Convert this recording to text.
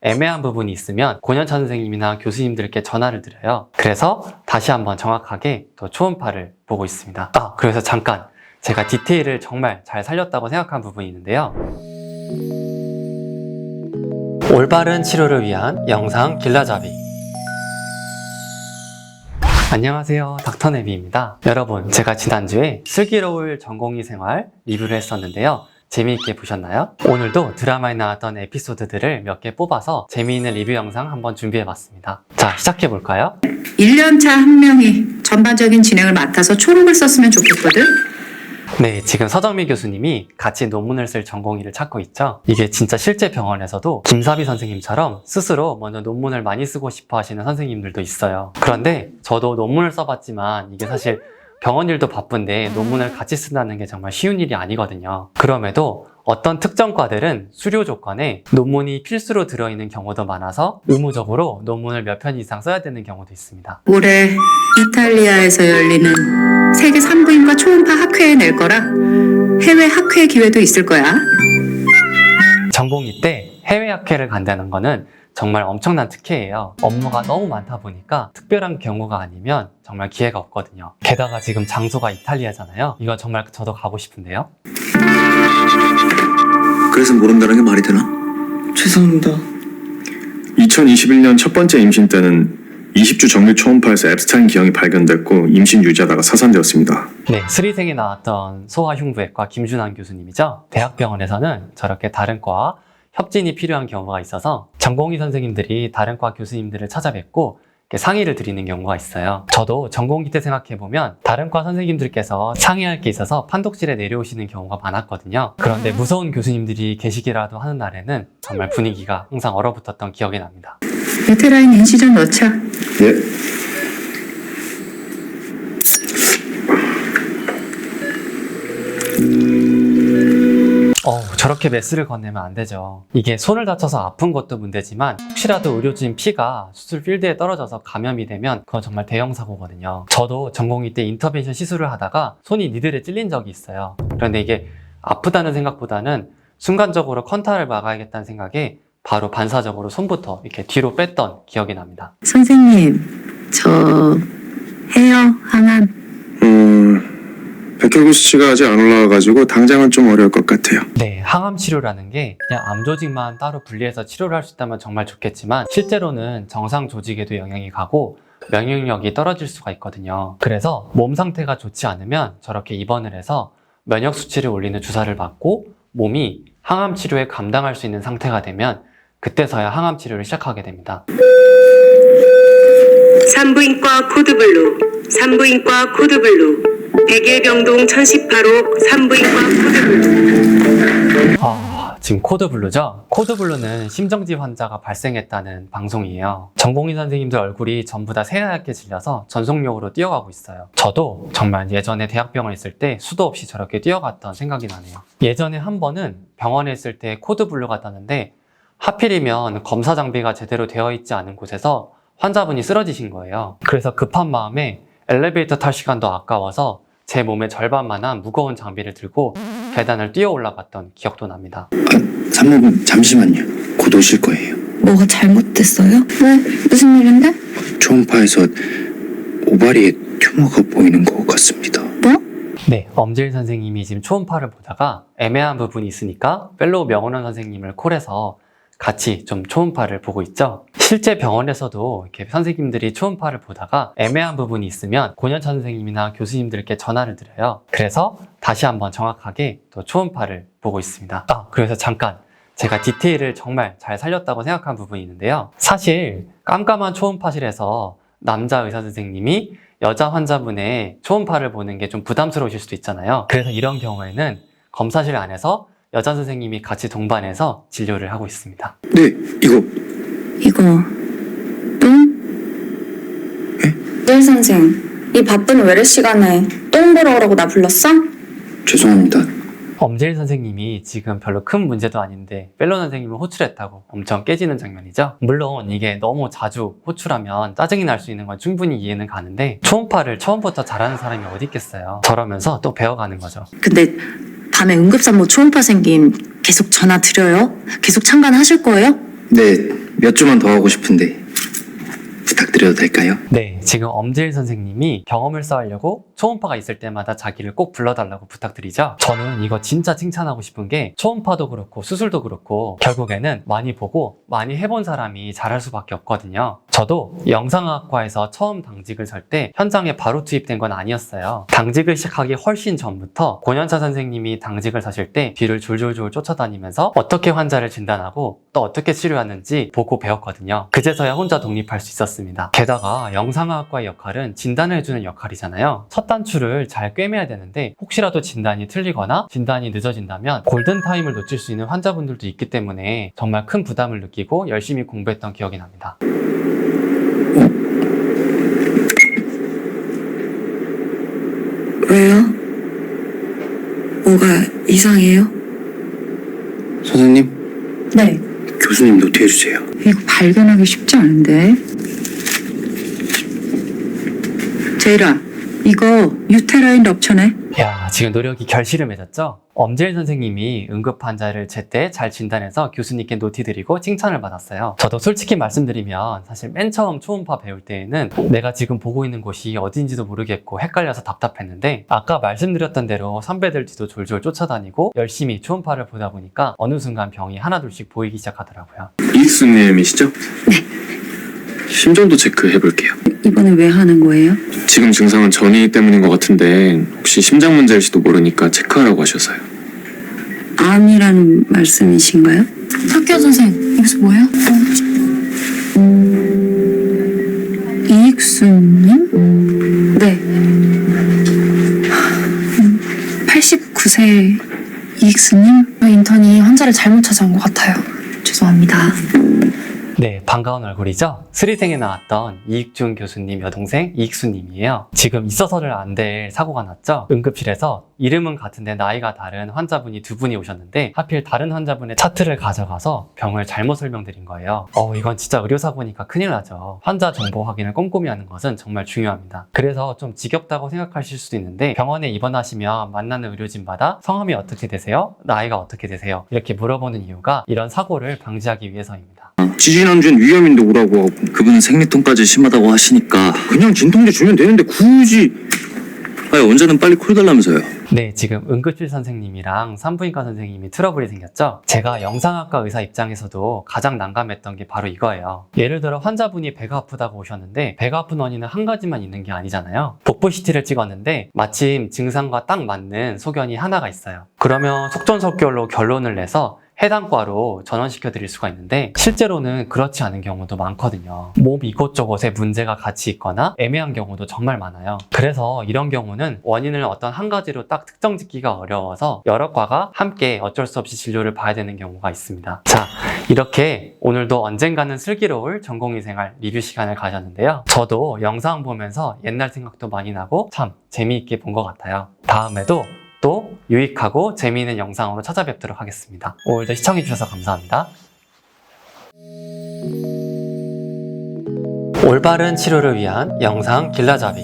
애매한 부분이 있으면 고년차 선생님이나 교수님들께 전화를 드려요. 그래서 다시 한번 정확하게 또 초음파를 보고 있습니다. 그래서 잠깐 제가 디테일을 정말 잘 살렸다고 생각한 부분이 있는데요. 올바른 치료를 위한 영상 길라잡이. 안녕하세요, 닥터네비입니다. 여러분, 제가 지난주에 슬기로울 전공의 생활 리뷰를 했었는데요. 재미있게 보셨나요? 오늘도 드라마에 나왔던 에피소드들을 몇 개 뽑아서 재미있는 리뷰 영상 한번 준비해봤습니다. 자, 시작해볼까요? 1년차 한 명이 전반적인 진행을 맡아서 초록을 썼으면 좋겠거든? 네, 지금 서정미 교수님이 같이 논문을 쓸 전공의를 찾고 있죠. 이게 진짜 실제 병원에서도 김사비 선생님처럼 스스로 먼저 논문을 많이 쓰고 싶어 하시는 선생님들도 있어요. 그런데 저도 논문을 써봤지만 이게 사실 병원 일도 바쁜데 논문을 같이 쓴다는 게 정말 쉬운 일이 아니거든요. 그럼에도 어떤 특정 과들은 수료 조건에 논문이 필수로 들어있는 경우도 많아서 의무적으로 논문을 몇 편 이상 써야 되는 경우도 있습니다. 올해 이탈리아에서 열리는 세계 산부인과 초음파 학회에 낼 거라 해외 학회 기회도 있을 거야. 전공의 때 해외 학회를 간다는 거는 정말 엄청난 특혜예요. 업무가 너무 많다 보니까 특별한 경우가 아니면 정말 기회가 없거든요. 게다가 지금 장소가 이탈리아잖아요. 이거 정말 저도 가고 싶은데요. 그래서 모른다는 게 말이 되나? 죄송합니다. 2021년 첫 번째 임신 때는 20주 정밀 초음파에서 앱스타인 기형이 발견됐고 임신 유지하다가 사산되었습니다. 네, 스리생에 나왔던 소아흉부외과 김준환 교수님이죠. 대학병원에서는 저렇게 다른 과 협진이 필요한 경우가 있어서 전공의 선생님들이 다른 과 교수님들을 찾아뵙고 상의를 드리는 경우가 있어요. 저도 전공의 때 생각해보면 다른 과 선생님들께서 상의할 게 있어서 판독실에 내려오시는 경우가 많았거든요. 그런데 무서운 교수님들이 계시기라도 하는 날에는 정말 분위기가 항상 얼어붙었던 기억이 납니다. 유테라인 인시전 넣자. 예. 저렇게 메스를 건네면 안 되죠. 이게 손을 다쳐서 아픈 것도 문제지만 혹시라도 의료진 피가 수술 필드에 떨어져서 감염이 되면 그건 정말 대형 사고거든요. 저도 전공의 때 인터벤션 시술을 하다가 손이 니들에 찔린 적이 있어요. 그런데 이게 아프다는 생각보다는 순간적으로 컨타를 막아야겠다는 생각에 바로 반사적으로 손부터 이렇게 뒤로 뺐던 기억이 납니다. 선생님, 저 헤어 항암. 백혈구 수치가 아직 안 올라와가지고 당장은 좀 어려울 것 같아요. 네, 항암 치료라는 게 그냥 암 조직만 따로 분리해서 치료를 할 수 있다면 정말 좋겠지만 실제로는 정상 조직에도 영향이 가고 면역력이 떨어질 수가 있거든요. 그래서 몸 상태가 좋지 않으면 저렇게 입원을 해서 면역 수치를 올리는 주사를 맞고 몸이 항암 치료에 감당할 수 있는 상태가 되면 그때서야 항암 치료를 시작하게 됩니다. 산부인과 코드블루, 산부인과 코드블루, 101병동 1018호 산부인과 코드블루. 지금 코드블루죠? 코드블루는 심정지 환자가 발생했다는 방송이에요. 전공의 선생님들 얼굴이 전부 다 새하얗게 질려서 전속력으로 뛰어가고 있어요. 저도 정말 예전에 대학병원에 있을 때 수도 없이 저렇게 뛰어갔던 생각이 나네요. 예전에 한 번은 병원에 있을 때 코드블루가 떴는데 하필이면 검사 장비가 제대로 되어 있지 않은 곳에서 환자분이 쓰러지신 거예요. 그래서 급한 마음에 엘리베이터 탈 시간도 아까워서 제 몸의 절반만한 무거운 장비를 들고 계단을 뛰어 올라갔던 기억도 납니다. 산모분 잠시만요. 곧 오실 거예요. 뭐가 잘못됐어요? 왜? 무슨 일인데? 초음파에서 오바리에 튜머가 보이는 것 같습니다. 뭐? 네, 엄지일 선생님이 지금 초음파를 보다가 애매한 부분이 있으니까 펠로우 명원원 선생님을 콜해서 같이 좀 초음파를 보고 있죠. 실제 병원에서도 이렇게 선생님들이 초음파를 보다가 애매한 부분이 있으면 고년차 선생님이나 교수님들께 전화를 드려요. 그래서 다시 한번 정확하게 또 초음파를 보고 있습니다. 그래서 잠깐 제가 디테일을 정말 잘 살렸다고 생각한 부분이 있는데요. 사실 깜깜한 초음파실에서 남자 의사 선생님이 여자 환자분의 초음파를 보는 게 좀 부담스러우실 수도 있잖아요. 그래서 이런 경우에는 검사실 안에서 여자 선생님이 같이 동반해서 진료를 하고 있습니다. 네, 이거 똥? 네 선생, 이 바쁜 외래 시간에 똥 보러 오라고 나 불렀어? 죄송합니다. 엄재일 선생님이 지금 별로 큰 문제도 아닌데 펠로 선생님을 호출했다고 엄청 깨지는 장면이죠. 물론 이게 너무 자주 호출하면 짜증이 날 수 있는 건 충분히 이해는 가는데 초음파를 처음부터 잘하는 사람이 어디 있겠어요. 저러면서 또 배워가는 거죠. 근데 밤에 응급산모 초음파 생김 계속 전화 드려요? 계속 참관하실 거예요? 네, 몇 주만 더 하고 싶은데 부탁드려도 될까요? 네, 지금 엄지일 선생님이 경험을 쌓으려고 초음파가 있을 때마다 자기를 꼭 불러달라고 부탁드리죠. 저는 이거 진짜 칭찬하고 싶은 게 초음파도 그렇고 수술도 그렇고 결국에는 많이 보고 많이 해본 사람이 잘할 수밖에 없거든요. 저도 영상학과에서 처음 당직을 설 때 현장에 바로 투입된 건 아니었어요. 당직을 시작하기 훨씬 전부터 고년차 선생님이 당직을 서실 때 뒤를 줄줄줄 쫓아다니면서 어떻게 환자를 진단하고 또 어떻게 치료하는지 보고 배웠거든요. 그제서야 혼자 독립할 수 있었습니다. 게다가 영상학과의 역할은 진단을 해주는 역할이잖아요. 첫 단추를 잘 꿰매야 되는데 혹시라도 진단이 틀리거나 진단이 늦어진다면 골든타임을 놓칠 수 있는 환자분들도 있기 때문에 정말 큰 부담을 느끼고 열심히 공부했던 기억이 납니다. 왜요? 뭐가 이상해요? 선생님, 네. 교수님 노트해주세요. 이거 발견하기 쉽지 않은데. 제이라, 이거 유테라인 럽처네. 야, 지금 노력이 결실을 맺었죠? 엄지일 선생님이 응급 환자를 제때 잘 진단해서 교수님께 노티 드리고 칭찬을 받았어요. 저도 솔직히 말씀드리면 사실 맨 처음 초음파 배울 때에는 내가 지금 보고 있는 곳이 어딘지도 모르겠고 헷갈려서 답답했는데 아까 말씀드렸던 대로 선배들 뒤도 졸졸 쫓아다니고 열심히 초음파를 보다 보니까 어느 순간 병이 하나둘씩 보이기 시작하더라고요. 이익수님이시죠? 네. 심전도 체크해볼게요. 이번에 왜 하는 거예요? 지금 증상은 전이 때문인 것 같은데 혹시 심장 문제일지도 모르니까 체크하라고 하셔서요. 암이라는 말씀이신가요? 학교 선생, 여기서 뭐예요? 이익수님? 네. 89세 이익수님? 인턴이 환자를 잘못 찾아온 것 같아요. 죄송합니다. 네, 반가운 얼굴이죠? 스리생에 나왔던 이익준 교수님 여동생 이익수님이에요. 지금 있어서를 안 될 사고가 났죠? 응급실에서 이름은 같은데 나이가 다른 환자분이 두 분이 오셨는데 하필 다른 환자분의 차트를 가져가서 병을 잘못 설명드린 거예요. 이건 진짜 의료사고니까 큰일 나죠. 환자 정보 확인을 꼼꼼히 하는 것은 정말 중요합니다. 그래서 좀 지겹다고 생각하실 수도 있는데 병원에 입원하시면 만나는 의료진마다 성함이 어떻게 되세요? 나이가 어떻게 되세요? 이렇게 물어보는 이유가 이런 사고를 방지하기 위해서입니다. 지진안전 위험인데 오라고 하고 그분은 생리통까지 심하다고 하시니까 그냥 진통제 주면 되는데 굳이 아니 언제는 빨리 콜 달라면서요. 네, 지금 응급실 선생님이랑 산부인과 선생님이 트러블이 생겼죠? 제가 영상학과 의사 입장에서도 가장 난감했던 게 바로 이거예요. 예를 들어 환자분이 배가 아프다고 오셨는데 배가 아픈 원인은 한 가지만 있는 게 아니잖아요. 복부 CT를 찍었는데 마침 증상과 딱 맞는 소견이 하나가 있어요. 그러면 속전속결로 결론을 내서 해당 과로 전원시켜 드릴 수가 있는데 실제로는 그렇지 않은 경우도 많거든요. 몸 이곳저곳에 문제가 같이 있거나 애매한 경우도 정말 많아요. 그래서 이런 경우는 원인을 어떤 한 가지로 딱 특정 짓기가 어려워서 여러 과가 함께 어쩔 수 없이 진료를 봐야 되는 경우가 있습니다. 자, 이렇게 오늘도 언젠가는 슬기로울 전공의 생활 리뷰 시간을 가졌는데요. 저도 영상 보면서 옛날 생각도 많이 나고 참 재미있게 본 것 같아요. 다음에도 또 유익하고 재미있는 영상으로 찾아뵙도록 하겠습니다. 오늘도 시청해주셔서 감사합니다. 올바른 치료를 위한 영상 길라잡이.